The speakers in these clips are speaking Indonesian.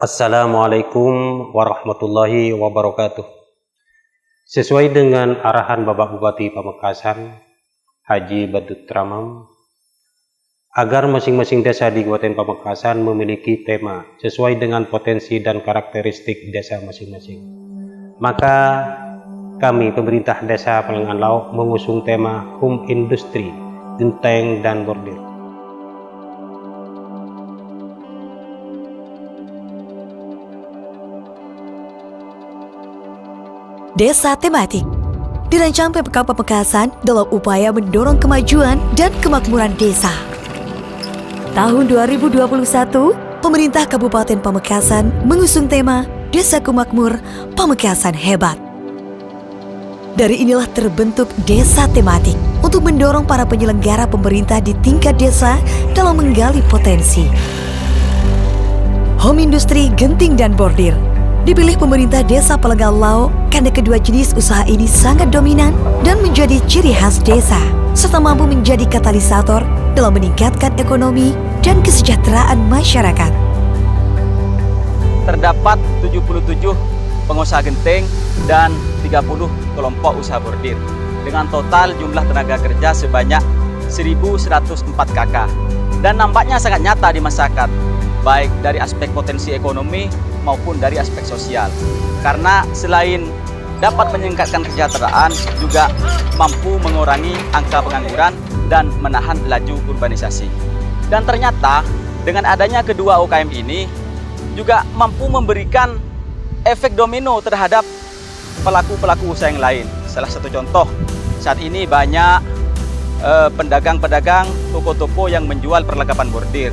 Assalamualaikum warahmatullahi wabarakatuh. Sesuai dengan arahan Bapak Bupati Pamekasan, Haji Badut Ramam, agar masing-masing desa di Kabupaten Pamekasan memiliki tema sesuai dengan potensi dan karakteristik desa masing-masing. Maka kami pemerintah Desa Pelengan Lauk mengusung tema Home Industry, Genteng dan Bordir. Desa Tematik dirancang PPK Pamekasan dalam upaya mendorong kemajuan dan kemakmuran desa. Tahun 2021, pemerintah Kabupaten Pamekasan mengusung tema Desaku Makmur, Pamekasan Hebat. Dari inilah terbentuk Desa Tematik untuk mendorong para penyelenggara pemerintah di tingkat desa dalam menggali potensi. Home Industry Genting dan Bordir dipilih pemerintah Desa Pelengan Lauk karena kedua jenis usaha ini sangat dominan dan menjadi ciri khas desa, serta mampu menjadi katalisator dalam meningkatkan ekonomi dan kesejahteraan masyarakat. Terdapat 77 pengusaha genting dan 30 kelompok usaha bordir dengan total jumlah tenaga kerja sebanyak 1.104 KK, dan nampaknya sangat nyata di masyarakat, baik dari aspek potensi ekonomi maupun dari aspek sosial. Karena selain dapat meningkatkan kesejahteraan, juga mampu mengurangi angka pengangguran dan menahan laju urbanisasi. Dan ternyata dengan adanya kedua UKM ini juga mampu memberikan efek domino terhadap pelaku-pelaku usaha yang lain. Salah satu contoh, saat ini banyak pedagang-pedagang, toko-toko yang menjual perlengkapan bordir.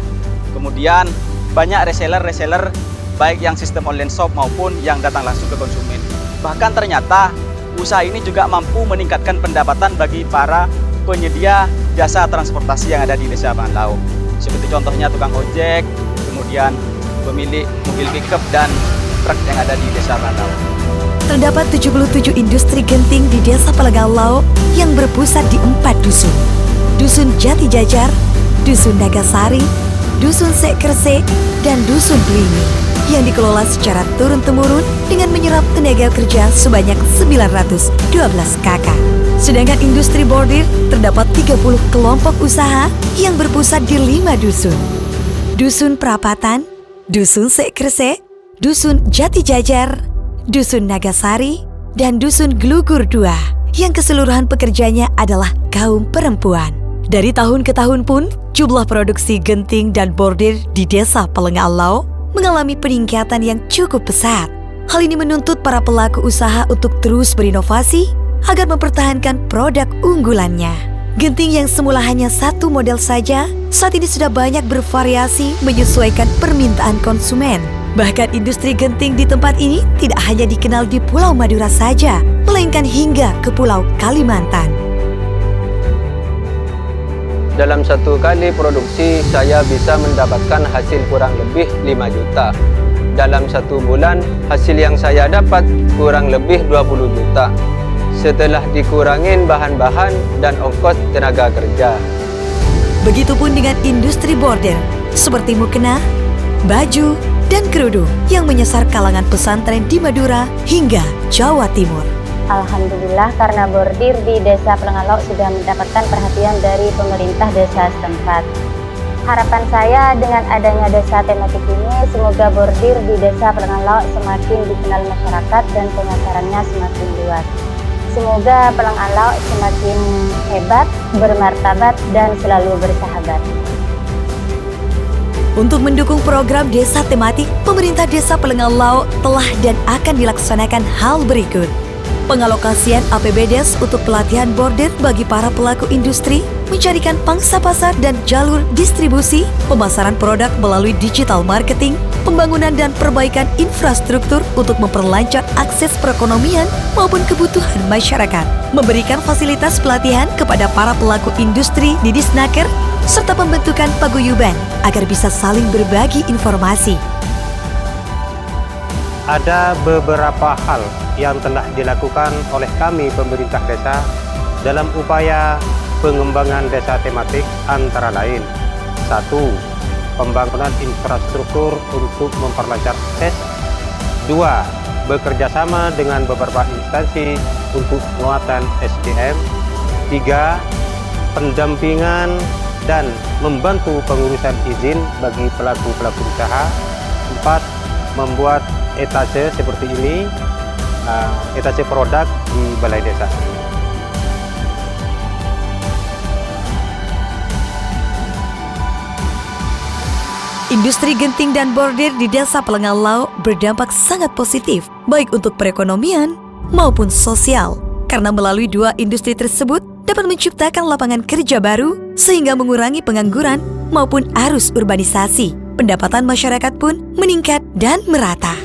Kemudian banyak reseller baik yang sistem online shop maupun yang datang langsung ke konsumen. Bahkan ternyata usaha ini juga mampu meningkatkan pendapatan bagi para penyedia jasa transportasi yang ada di Desa Pelengan Lauk. Seperti contohnya tukang ojek, kemudian pemilik mobil pickup dan truk yang ada di Desa Pelengan Lauk. Terdapat 77 industri genting di Desa Pelengan Lauk yang berpusat di 4 dusun. Dusun Jati Jajar, Dusun Nagasari, Dusun Sekkerse, dan Dusun Bluimi yang dikelola secara turun-temurun dengan menyerap tenaga kerja sebanyak 912 KK. Sedangkan industri bordir terdapat 30 kelompok usaha yang berpusat di 5 dusun. Dusun Prapatan, Dusun Sekkerse, Dusun Jati Jajar, Dusun Nagasari, dan Dusun Glugur II yang keseluruhan pekerjanya adalah kaum perempuan. Dari tahun ke tahun pun, jumlah produksi genting dan bordir di Desa Pelengan Lauk mengalami peningkatan yang cukup pesat. Hal ini menuntut para pelaku usaha untuk terus berinovasi agar mempertahankan produk unggulannya. Genting yang semula hanya satu model saja, saat ini sudah banyak bervariasi menyesuaikan permintaan konsumen. Bahkan industri genting di tempat ini tidak hanya dikenal di Pulau Madura saja, melainkan hingga ke Pulau Kalimantan. Dalam satu kali produksi, saya bisa mendapatkan hasil kurang lebih 5 juta. Dalam satu bulan, hasil yang saya dapat kurang lebih 20 juta. Setelah dikurangin bahan-bahan dan ongkos tenaga kerja. Begitupun dengan industri bordir, seperti mukena, baju, dan kerudung yang menyasar kalangan pesantren di Madura hingga Jawa Timur. Alhamdulillah, karena bordir di Desa Pelengan Lauk sudah mendapatkan perhatian dari pemerintah desa setempat. Harapan saya dengan adanya Desa Tematik ini, semoga bordir di Desa Pelengan Lauk semakin dikenal masyarakat dan pemasarannya semakin luas. Semoga Pelengan Lauk semakin hebat, bermartabat, dan selalu bersahabat. Untuk mendukung program Desa Tematik, pemerintah Desa Pelengan Lauk telah dan akan dilaksanakan hal berikut. Pengalokasian APBDes untuk pelatihan bordir bagi para pelaku industri, mencarikan pangsa pasar dan jalur distribusi, pemasaran produk melalui digital marketing, pembangunan dan perbaikan infrastruktur untuk memperlancar akses perekonomian maupun kebutuhan masyarakat, memberikan fasilitas pelatihan kepada para pelaku industri di Disnaker, serta pembentukan paguyuban agar bisa saling berbagi informasi. Ada beberapa hal yang telah dilakukan oleh kami pemerintah desa dalam upaya pengembangan desa tematik, antara lain: 1. pembangunan infrastruktur untuk memperlancar akses. 2. Bekerjasama dengan beberapa instansi untuk penguatan SDM. 3. Pendampingan dan membantu pengurusan izin bagi pelaku-pelaku usaha. 4. Membuat etase seperti ini, etase produk di balai desa. Industri genting dan bordir di Desa Pelengalau berdampak sangat positif, baik untuk perekonomian maupun sosial. Karena melalui dua industri tersebut dapat menciptakan lapangan kerja baru sehingga mengurangi pengangguran maupun arus urbanisasi. Pendapatan masyarakat pun meningkat dan merata.